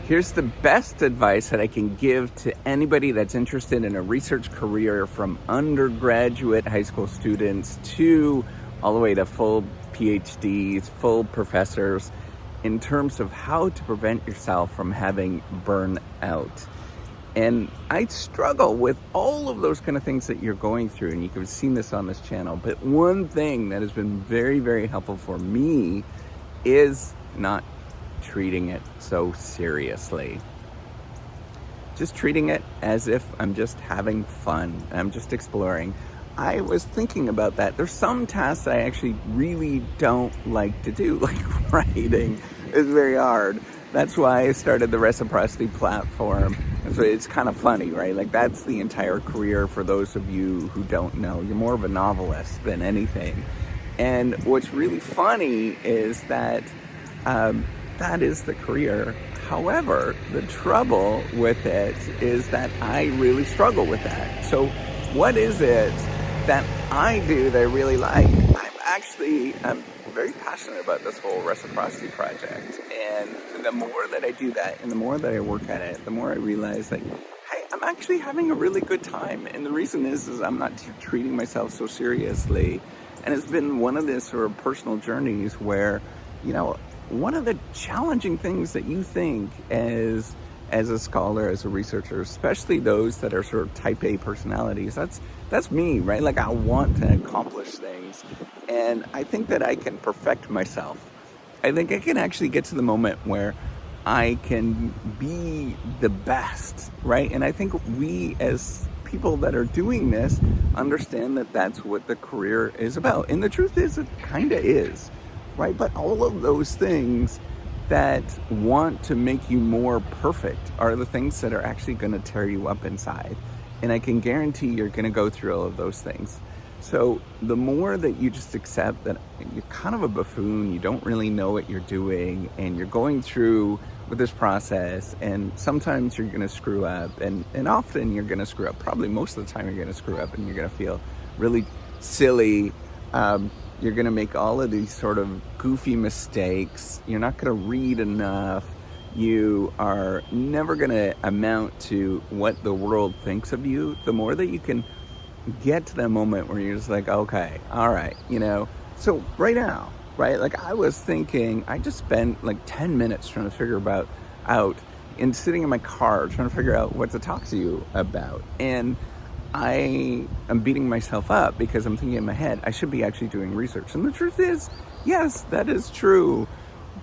Here's the best advice that I can give to anybody that's interested in a research career, from undergraduate high school students to all the way to full PhDs, full professors, in terms of how to prevent yourself from having burnout. And I struggle with all of those kind of things that you're going through, and you can have seen this on this channel. But one thing that has been very, very helpful for me is not treating it so seriously. Just treating it as if I'm just having fun. I'm just exploring. I was thinking about that. There's some tasks I actually really don't like to do, like writing is very hard. That's why I started the reciprocity platform. So it's kind of funny, right? Like, that's the entire career for those of you who don't know. You're more of a novelist than anything. And what's really funny is that that is the career. However, the trouble with it is that I really struggle with that. So what is it that I do that I really like? I'm very passionate about this whole reciprocity project. And the more that I do that and the more that I work at it, the more I realize that, hey, I'm actually having a really good time. And the reason is I'm not treating myself so seriously. And it's been one of the sort of personal journeys where, one of the challenging things that you think as a scholar, as a researcher, especially those that are sort of type A personalities, that's me, right? Like, I want to accomplish things, and I think that I can perfect myself. I think I can actually get to the moment where I can be the best, right? And I think we as people that are doing this understand that that's what the career is about. And the truth is, it kind of is. Right? But all of those things that want to make you more perfect are the things that are actually going to tear you up inside. And I can guarantee you're going to go through all of those things. So the more that you just accept that you're kind of a buffoon, you don't really know what you're doing, and you're going through with this process, and sometimes you're going to screw up, and often you're going to screw up. Probably most of the time you're going to screw up, and you're going to feel really silly. You're going to make all of these sort of goofy mistakes. You're not going to read enough. You are never going to amount to what the world thinks of you. The more that you can get to that moment where you're just like, okay, all right, So right now, right, like I was thinking, I just spent like 10 minutes trying to figure out and sitting in my car trying to figure out what to talk to you about. And I am beating myself up because I'm thinking in my head, I should be actually doing research. And the truth is, yes, that is true.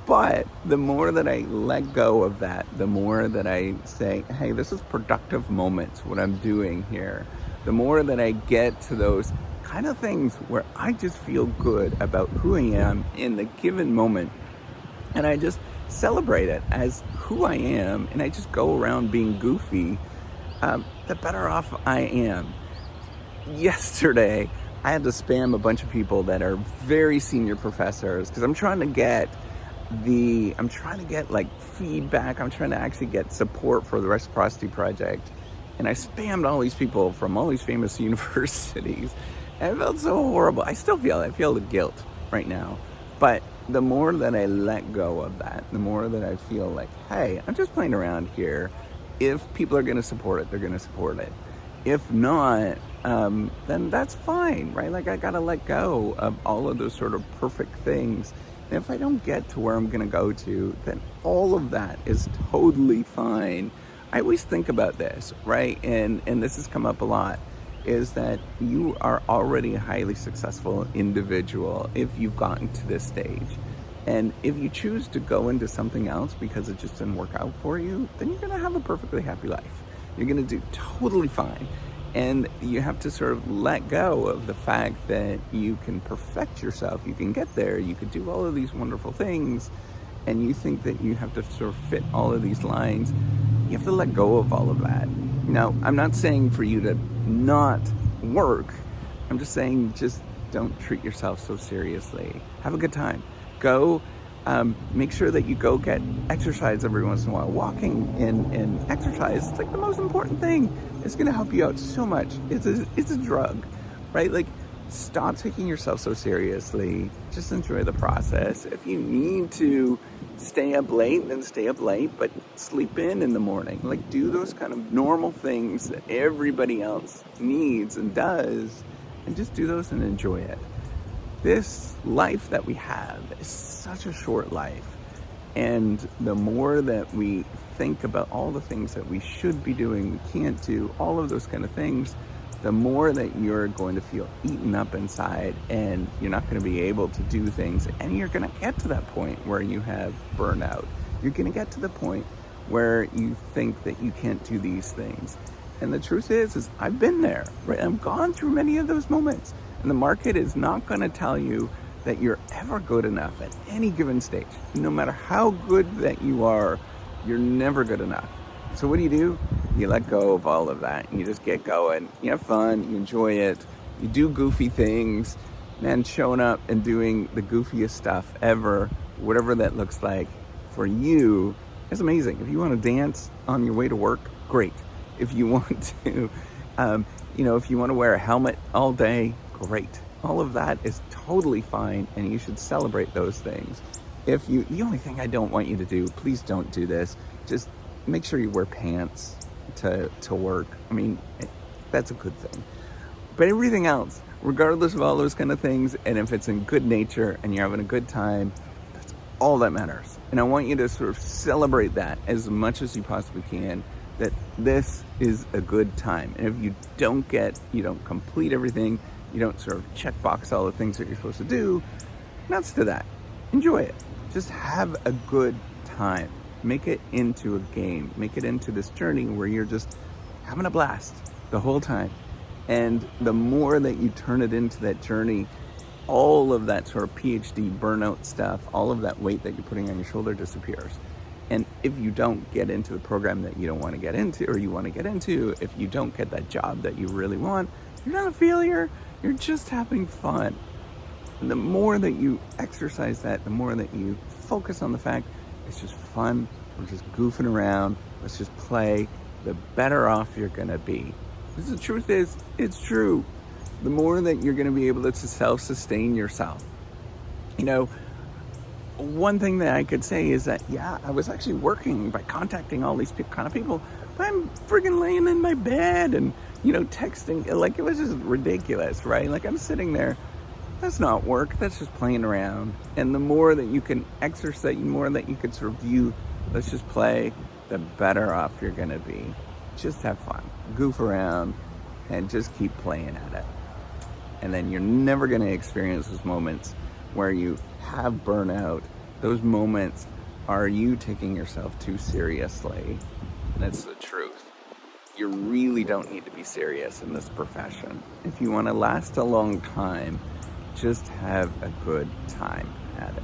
But the more that I let go of that, the more that I say, hey, this is productive moments, what I'm doing here, the more that I get to those kind of things where I just feel good about who I am in the given moment. And I just celebrate it as who I am. And I just go around being goofy. The better off I am. Yesterday, I had to spam a bunch of people that are very senior professors because I'm trying to get like feedback. I'm trying to actually get support for the reciprocity project. And I spammed all these people from all these famous universities. And I felt so horrible. I feel the guilt right now. But the more that I let go of that, the more that I feel like, hey, I'm just playing around here. If people are going to support it, they're going to support it. If not, then that's fine, right? Like, I got to let go of all of those sort of perfect things. And if I don't get to where I'm going to go to, then all of that is totally fine. I always think about this, right? And this has come up a lot, is that you are already a highly successful individual if you've gotten to this stage. And if you choose to go into something else because it just didn't work out for you, then you're going to have a perfectly happy life. You're going to do totally fine. And you have to sort of let go of the fact that you can perfect yourself. You can get there. You could do all of these wonderful things. And you think that you have to sort of fit all of these lines. You have to let go of all of that. Now, I'm not saying for you to not work. I'm just saying just don't treat yourself so seriously. Have a good time. Go make sure that you go get exercise every once in a while. Walking and exercise is like the most important thing. It's going to help you out so much. It's a drug, right? Like, stop taking yourself so seriously. Just enjoy the process. If you need to stay up late, then stay up late, but sleep in the morning. Like, do those kind of normal things that everybody else needs and does, and just do those and enjoy it. This life that we have is such a short life. And the more that we think about all the things that we should be doing, we can't do, all of those kind of things, the more that you're going to feel eaten up inside, and you're not going to be able to do things. And you're going to get to that point where you have burnout. You're going to get to the point where you think that you can't do these things. And the truth is I've been there, right? I've gone through many of those moments. And the market is not going to tell you that you're ever good enough at any given stage. No matter how good that you are, you're never good enough. So what do? You let go of all of that, and you just get going. You have fun, you enjoy it, you do goofy things. Man, showing up and doing the goofiest stuff ever, whatever that looks like for you, is amazing. If you want to dance on your way to work, great. If you want to, if you want to wear a helmet all day, great. All of that is totally fine, and you should celebrate those things. The only thing I don't want you to do, please don't do this, just make sure you wear pants to work. I mean, that's a good thing. But everything else, regardless of all those kind of things, and if it's in good nature and you're having a good time, that's all that matters. And I want you to sort of celebrate that as much as you possibly can, that this is a good time. And if you don't complete everything, you don't sort of check box all the things that you're supposed to do, nuts to that. Enjoy it. Just have a good time. Make it into a game. Make it into this journey where you're just having a blast the whole time. And the more that you turn it into that journey, all of that sort of PhD burnout stuff, all of that weight that you're putting on your shoulder disappears. And if you don't get into the program that you don't want to get into, or you want to get into, if you don't get that job that you really want, you're not a failure. You're just having fun. And the more that you exercise that, the more that you focus on the fact it's just fun, we're just goofing around, let's just play, the better off you're going to be. Because the truth is, it's true. The more that you're going to be able to self-sustain yourself. One thing that I could say is that, I was actually working by contacting all these kind of people, but I'm friggin' laying in my bed and, texting. Like, it was just ridiculous, right? Like, I'm sitting there. That's not work. That's just playing around. And the more that you can exercise, the more that you can sort of view, let's just play, the better off you're going to be. Just have fun. Goof around and just keep playing at it. And then you're never going to experience those moments where you have burnout. Those moments are you taking yourself too seriously. And that's the truth. You really don't need to be serious in this profession. If you want to last a long time, just have a good time at it.